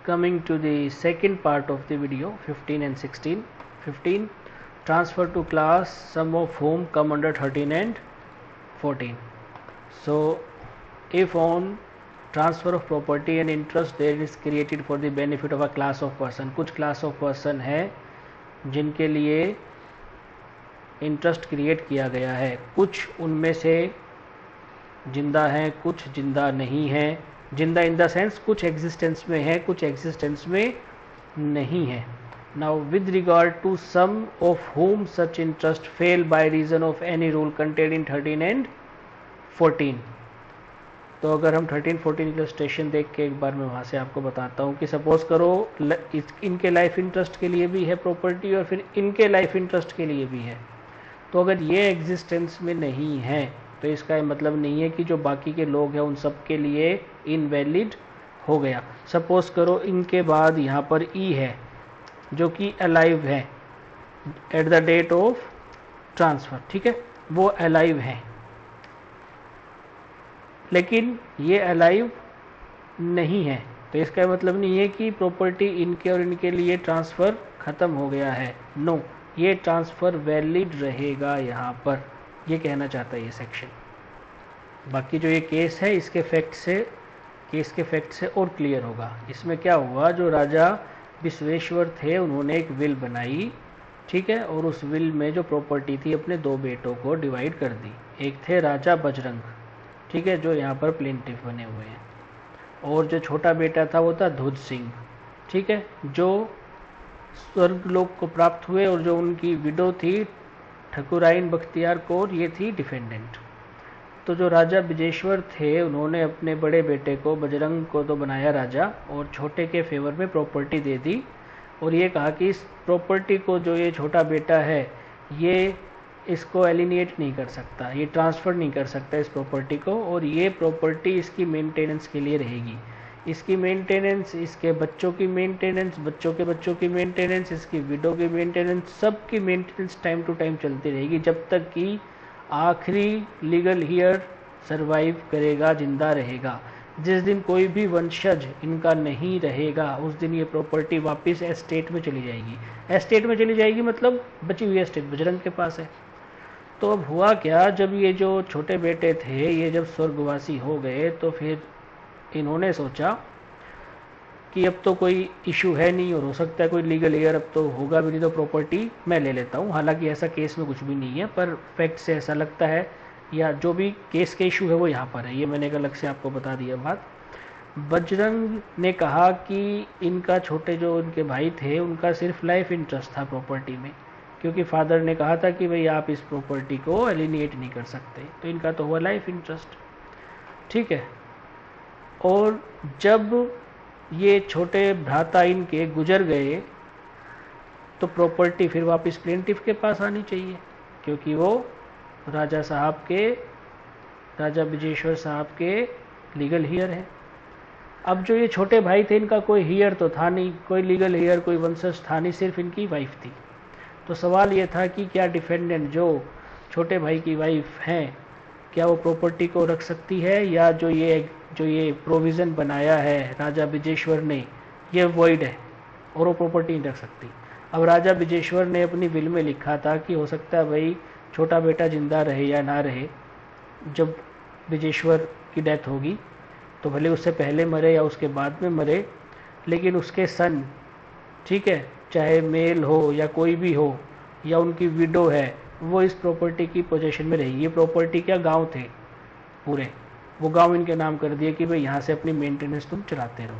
Coming to the second part of the video, 15 and 16. 15, transfer to class, some of whom come under 13 and 14. So if on transfer of property and interest there is created for the benefit of a class of person, कुछ class of person है जिनके लिए interest create किया गया है, कुछ उनमें से जिंदा हैं, कुछ जिंदा नहीं हैं, जिंदा इन द सेंस कुछ एग्जिस्टेंस में है, कुछ एग्जिस्टेंस में नहीं है. Now with regard to some of whom such interest fail by reason of any rule contained in 13 and 14. तो अगर हम 13-14 इलस्ट्रेशन देख के एक बार मैं वहाँ से आपको बताता हूँ कि सपोज करो इनके लाइफ इंटरेस्ट के लिए भी है प्रॉपर्टी और फिर इनके लाइफ इंटरेस्ट के लिए भी है. तो अगर ये एग्जिस्टेंस में नहीं है तो इसका ये मतलब नहीं है कि जो बाकी के लोग हैं उन सब के लिए इनवैलिड हो गया. सपोज करो इनके बाद यहाँ पर ई है जो कि अलाइव है at the date of transfer, ठीक है, वो अलाइव है, लेकिन ये अलाइव नहीं है. तो इसका मतलब नहीं है कि प्रॉपर्टी इनके और इनके लिए ट्रांसफ़र ख़त्म हो गया है. नो, ये ट्रांसफ़र वैलिड रहेगा यहाँ पर, ये कहना चाहता है ये सेक्शन. बाकी जो ये केस है इसके केस के फैक्ट से और क्लियर होगा. इसमें क्या हुआ, जो राजा विश्वेश्वर थे उन्होंने एक विल बनाई, ठीक है, और उस विल में जो प्रॉपर्टी थी अपने दो बेटों को डिवाइड कर दी. एक थे राजा बजरंग, ठीक है, जो यहाँ पर प्लेंटिफ बने हुए हैं, और जो छोटा बेटा था वो था ध्वज सिंह, ठीक है, जो स्वर्गलोक को प्राप्त हुए, और जो उनकी विडो थी ठकुराइन बख्तियार कौर, ये थी डिफेंडेंट. तो जो राजा विजेश्वर थे उन्होंने अपने बड़े बेटे को बजरंग को तो बनाया राजा और छोटे के फेवर में प्रॉपर्टी दे दी, और ये कहा कि इस प्रॉपर्टी को जो ये छोटा बेटा है ये इसको एलिनिएट नहीं कर सकता, ये ट्रांसफ़र नहीं कर सकता इस प्रॉपर्टी को, और ये प्रॉपर्टी इसकी मेंटेनेंस के लिए रहेगी. इसकी मेंटेनेंस, इसके बच्चों की मेंटेनेंस, बच्चों के बच्चों की मेंटेनेंस, इसकी विडो की मेंटेनेंस, सब की मेंटेनेंस टाइम टू टाइम चलती रहेगी जब तक कि आखिरी लीगल हीयर सरवाइव करेगा, जिंदा रहेगा. जिस दिन कोई भी वंशज इनका नहीं रहेगा उस दिन ये प्रॉपर्टी वापस एस्टेट में चली जाएगी. एस्टेट में चली जाएगी मतलब बची हुई एस्टेट बजरंग के पास है. तो अब हुआ क्या, जब ये जो छोटे बेटे थे ये जब स्वर्गवासी हो गए तो फिर इन्होंने सोचा कि अब तो कोई इशू है नहीं और हो सकता है कोई लीगल एयर अब तो होगा भी नहीं, तो प्रॉपर्टी मैं ले लेता हूँ. हालांकि ऐसा केस में कुछ भी नहीं है, पर फैक्ट से ऐसा लगता है, या जो भी केस के इशू है वो यहाँ पर है, ये मैंने एक अलग से आपको बता दिया बात. बजरंग ने कहा कि इनका छोटे जो उनके भाई थे उनका सिर्फ लाइफ इंटरेस्ट था प्रॉपर्टी में, क्योंकि फादर ने कहा था कि भाई आप इस प्रॉपर्टी को एलिनिएट नहीं कर सकते, तो इनका तो हुआ लाइफ इंटरेस्ट, ठीक है. और जब ये छोटे भ्राता इनके गुजर गए तो प्रॉपर्टी फिर वापस प्लेंटिफ के पास आनी चाहिए, क्योंकि वो राजा साहब के, राजा विजेश्वर साहब के लीगल हीयर है. अब जो ये छोटे भाई थे इनका कोई हीयर तो था नहीं, कोई लीगल हीयर, कोई वंशज था नहीं, सिर्फ इनकी वाइफ थी. तो सवाल ये था कि क्या डिफेंडेंट जो छोटे भाई की वाइफ हैं क्या वो प्रॉपर्टी को रख सकती है, या जो ये प्रोविज़न बनाया है राजा विजेश्वर ने ये वॉइड है और वो प्रॉपर्टी नहीं रख सकती. अब राजा विजेश्वर ने अपनी विल में लिखा था कि हो सकता है भाई छोटा बेटा जिंदा रहे या ना रहे, जब विजेश्वर की डेथ होगी तो भले उससे पहले मरे या उसके बाद में मरे, लेकिन उसके सन, ठीक है, चाहे मेल हो या कोई भी हो या उनकी विडो है, वो इस प्रॉपर्टी की पोजीशन में रहेगी. ये प्रॉपर्टी क्या गांव थे पूरे, वो गांव इनके नाम कर दिए कि भाई यहाँ से अपनी मेंटेनेंस तुम चलाते रहो.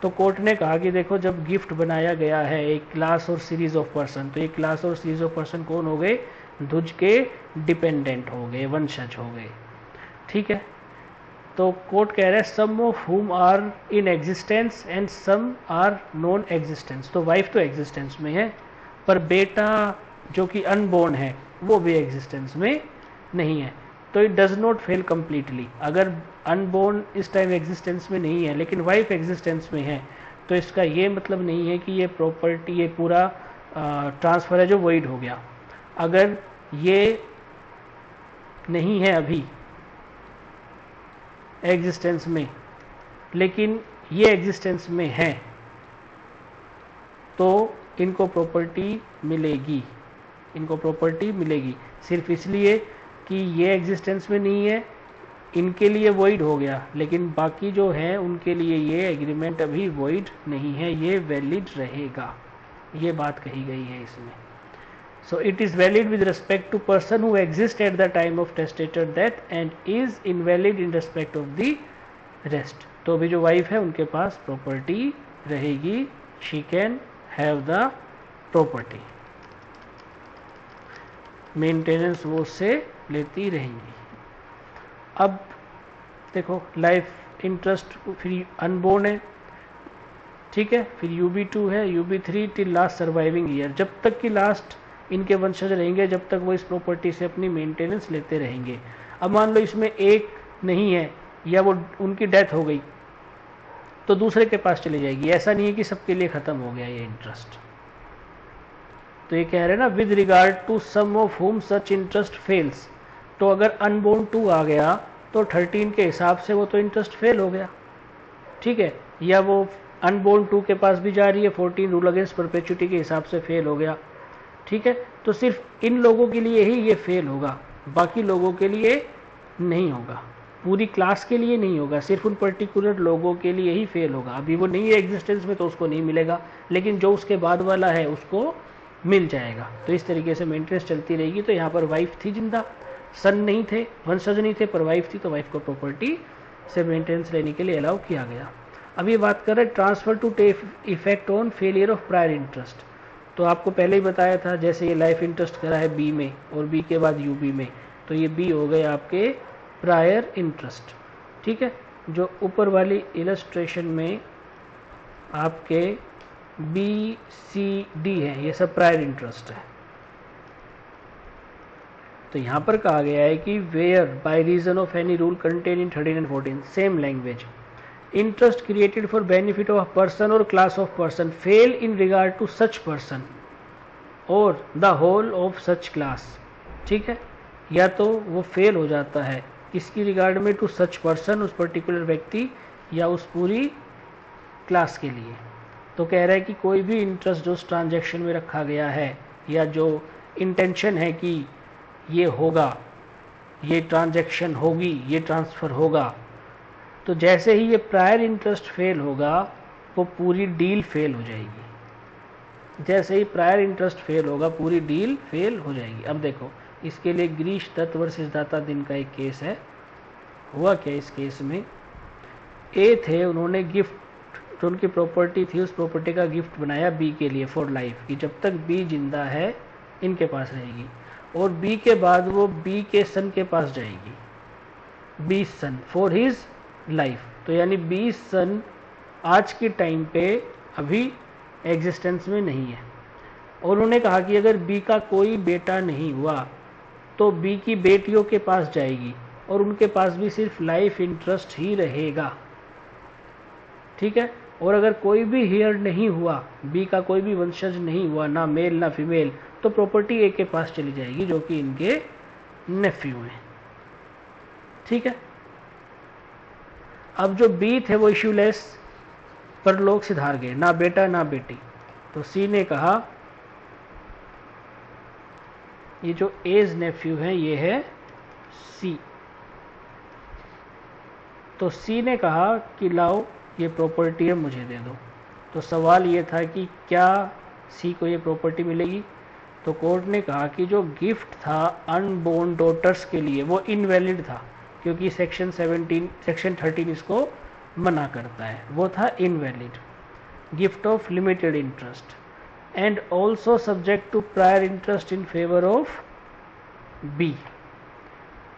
तो कोर्ट ने कहा कि देखो जब गिफ्ट बनाया गया है एक क्लास और सीरीज ऑफ पर्सन, तो ये क्लास और सीरीज ऑफ पर्सन कौन हो गए, ध्वज के डिपेंडेंट हो गए, वंशज हो गए, ठीक है. तो कोर्ट कह रहा है some of whom are in existence and some are non existence. तो वाइफ तो एग्जिस्टेंस में है, पर बेटा जो कि अनबोर्न है वो भी एग्जिस्टेंस में नहीं है. तो it does not fail completely. अगर अनबोर्न इस टाइम एग्जिस्टेंस में नहीं है लेकिन वाइफ एग्जिस्टेंस में है, तो इसका ये मतलब नहीं है कि ये प्रॉपर्टी, ये पूरा ट्रांसफ़र है जो वॉइड हो गया. अगर ये नहीं है अभी एग्जिस्टेंस में, लेकिन ये एग्जिस्टेंस में है, तो इनको प्रॉपर्टी मिलेगी, इनको प्रॉपर्टी मिलेगी। सिर्फ इसलिए कि ये एग्जिस्टेंस में नहीं है, इनके लिए वॉइड हो गया, लेकिन बाकी जो है उनके लिए ये एग्रीमेंट अभी वॉइड नहीं है, ये वैलिड रहेगा। ये बात कही गई है इसमें। So it is valid with respect to person who exists at the time of testator death and is invalid in respect of the rest. तो अभी जो वाइफ है उनके पास प्रॉपर्टी रहेगी, she can have the property, maintenance वो उससे लेती रहेंगी। अब देखो लाइफ इंटरेस्ट फिर अनबोर्न है, ठीक है, फिर UB2 है, UB3 till last surviving year, जब तक कि लास्ट इनके वंशज रहेंगे, जब तक वो इस प्रॉपर्टी से अपनी मेंटेनेंस लेते रहेंगे। अब मान लो इसमें एक नहीं है या वो उनकी डेथ हो गई तो दूसरे के पास चली जाएगी, ऐसा नहीं है कि सबके लिए खत्म हो गया ये इंटरेस्ट। तो ये कह रहे हैं ना with regard to some of whom such interest fails, तो अगर अनबोर्न 2 आ गया तो 13 के हिसाब से वो तो इंटरेस्ट फेल हो गया, ठीक है, या वो अनबोर्न 2 के पास भी जा रही है, 14 रूल अगेंस्ट परपेचुटी के हिसाब से फेल हो गया, ठीक है। तो सिर्फ इन लोगों के लिए ही ये फेल होगा, बाकी लोगों के लिए नहीं होगा, पूरी क्लास के लिए नहीं होगा, सिर्फ उन पर्टिकुलर लोगों के लिए ही फेल होगा। अभी वो नहीं है एग्जिस्टेंस में तो उसको नहीं मिलेगा, लेकिन जो उसके बाद वाला है उसको मिल जाएगा। तो इस तरीके से मेंटेनेंस चलती रहेगी। तो यहाँ पर वाइफ थी जिंदा, सन नहीं थे, वंशज नहीं थे, पर वाइफ थी, तो वाइफ को प्रॉपर्टी से मेंटेनेंस लेने के लिए अलाउ किया गया। अब ये बात कर रहे हैं transfer to take effect on failure of prior interest. तो आपको पहले ही बताया था, जैसे ये लाइफ इंटरेस्ट करा है बी में और बी के बाद यूबी में, तो ये बी हो गए आपके प्रायर इंटरेस्ट, ठीक है। जो ऊपर वाली इलस्ट्रेशन में आपके बी सी डी है, ये सब प्रायर इंटरेस्ट है। तो यहाँ पर कहा गया है कि where by reason of any rule contain in 13 and 14 same language interest created for benefit of a person or class of person fail in regard to such person or the whole of such class, ठीक है, या तो वो fail हो जाता है किसकी regard में, टू सच पर्सन, उस पर्टिकुलर व्यक्ति या उस पूरी क्लास के लिए। तो कह रहा है कि कोई भी इंटरेस्ट जो उस ट्रांजैक्शन में रखा गया है या जो इंटेंशन है कि ये होगा, ये ट्रांजैक्शन होगी, ये ट्रांसफ़र होगा, तो जैसे ही ये प्रायर इंटरेस्ट फेल होगा वो पूरी डील फेल हो जाएगी। जैसे ही प्रायर इंटरेस्ट फेल होगा पूरी डील फेल हो जाएगी। अब देखो इसके लिए ग्रीश दत्त वर्सेस दाता दिन का एक केस है। हुआ क्या इस केस में, ए थे, उन्होंने गिफ्ट जो उनकी प्रॉपर्टी थी उस प्रॉपर्टी का गिफ्ट बनाया बी के लिए फॉर लाइफ, कि जब तक बी जिंदा है इनके पास रहेगी, और बी के बाद वो बी के सन के पास जाएगी, B son for his life. तो यानी 20 सन आज के टाइम पे अभी एग्जिस्टेंस में नहीं है, और उन्होंने कहा कि अगर बी का कोई बेटा नहीं हुआ तो बी की बेटियों के पास जाएगी और उनके पास भी सिर्फ लाइफ इंटरेस्ट ही रहेगा, ठीक है। और अगर कोई भी हेयर नहीं हुआ, बी का कोई भी वंशज नहीं हुआ, ना मेल ना फीमेल, तो प्रॉपर्टी ए के पास चली जाएगी जो कि इनके नेफ्यू हैं, ठीक है। अब जो बी थे वो इश्यूलेस परलोक सिधार गए, ना बेटा ना बेटी। तो सी ने कहा, ये जो एज नेफ्यू है ये है सी, तो सी ने कहा कि लाओ ये प्रॉपर्टी है मुझे दे दो। तो सवाल ये था कि क्या सी को ये प्रॉपर्टी मिलेगी। तो कोर्ट ने कहा कि जो गिफ्ट था अनबोर्न डॉटर्स के लिए वो इनवैलिड था, क्योंकि सेक्शन 13 इसको मना करता है, वो था invalid. Gift of limited interest and also subject to prior interest in favour of B.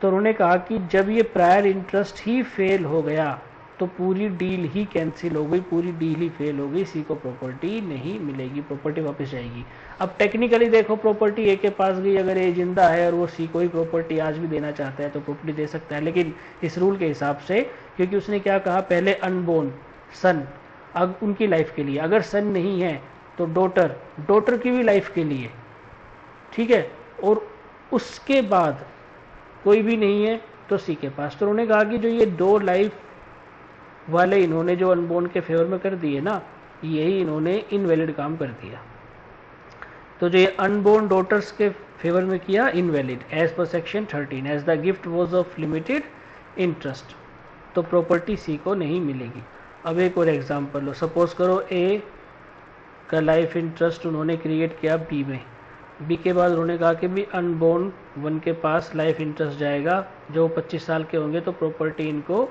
तो उन्होंने कहा कि जब ये प्रायर इंटरेस्ट ही फेल हो गया तो पूरी डील ही कैंसिल हो गई, पूरी डील ही फेल हो गई, सी को प्रॉपर्टी नहीं मिलेगी, प्रॉपर्टी वापस जाएगी। अब टेक्निकली देखो प्रॉपर्टी ए के पास गई, अगर ए जिंदा है और वो सी को ही प्रॉपर्टी आज भी देना चाहता है तो प्रॉपर्टी दे सकता है, लेकिन इस रूल के हिसाब से, क्योंकि उसने क्या कहा पहले अनबोर्न सन, अब उनकी लाइफ के लिए, अगर सन नहीं है तो डॉटर की भी लाइफ के लिए, ठीक है, और उसके बाद कोई भी नहीं है तो सी के पास। तो उन्होंने कहा कि जो ये 2 लाइफ वाले इन्होंने जो अनबोर्न के फेवर में कर दिए ना, यही इन्होंने इनवैलिड काम कर दिया। तो जो ये अनबोर्न डॉटर्स के फेवर में किया invalid as per section 13 as the gift was of limited interest, तो प्रॉपर्टी सी को नहीं मिलेगी। अब एक और एग्जांपल लो, सपोज करो ए का लाइफ इंटरेस्ट उन्होंने क्रिएट किया बी में, बी के बाद उन्होंने कहा कि भी अनबोर्न 1 के पास लाइफ इंटरेस्ट जाएगा, जो 25 साल के होंगे तो प्रॉपर्टी इनको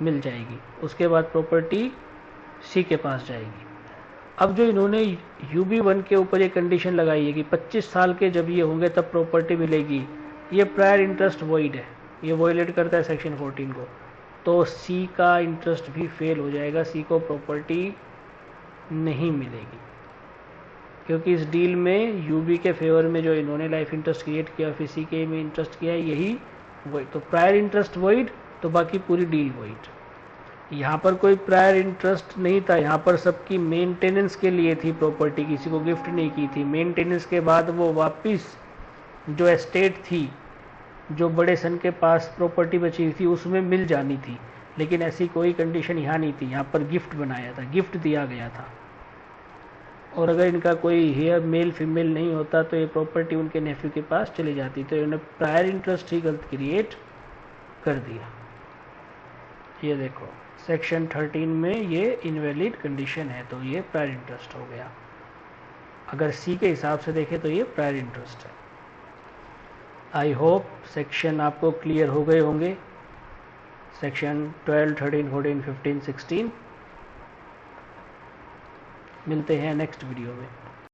मिल जाएगी। उसके बाद प्रॉपर्टी सी के पास जाएगी। अब जो इन्होंने UB1 के ऊपर ये कंडीशन लगाई है कि 25 साल के जब ये होंगे तब प्रॉपर्टी मिलेगी, ये प्रायर इंटरेस्ट वॉइड है, ये वॉयलेट करता है सेक्शन 14 को, तो सी का इंटरेस्ट भी फेल हो जाएगा, सी को प्रॉपर्टी नहीं मिलेगी, क्योंकि इस डील में UB के फेवर में जो इन्होंने लाइफ इंटरेस्ट क्रिएट किया फिर सी के में इंटरेस्ट किया यही वॉइड, तो प्रायर इंटरेस्ट वॉइड तो बाकी पूरी डील वॉइड। यहाँ पर कोई प्रायर इंटरेस्ट नहीं था, यहाँ पर सबकी मेंटेनेंस के लिए थी प्रॉपर्टी, किसी को गिफ्ट नहीं की थी। मेंटेनेंस के बाद वो वापस जो एस्टेट थी, जो बड़े सन के पास प्रॉपर्टी बची हुई थी उसमें मिल जानी थी, लेकिन ऐसी कोई कंडीशन यहाँ नहीं थी। यहाँ पर गिफ्ट बनाया था, गिफ्ट दिया गया था, और अगर इनका कोई हेयर मेल फीमेल नहीं होता तो ये प्रॉपर्टी उनके नेफ्यू के पास चली जाती, तो इन्होंने प्रायर इंटरेस्ट ही गलत क्रिएट कर दिया। ये देखो सेक्शन 13 में ये इनवैलिड कंडीशन है, तो ये प्रायर इंटरेस्ट हो गया। अगर सी के हिसाब से देखें तो ये प्रायर इंटरेस्ट है। आई होप सेक्शन आपको क्लियर हो गए होंगे, सेक्शन 12, 13, 14, 15, 16। मिलते हैं नेक्स्ट वीडियो में।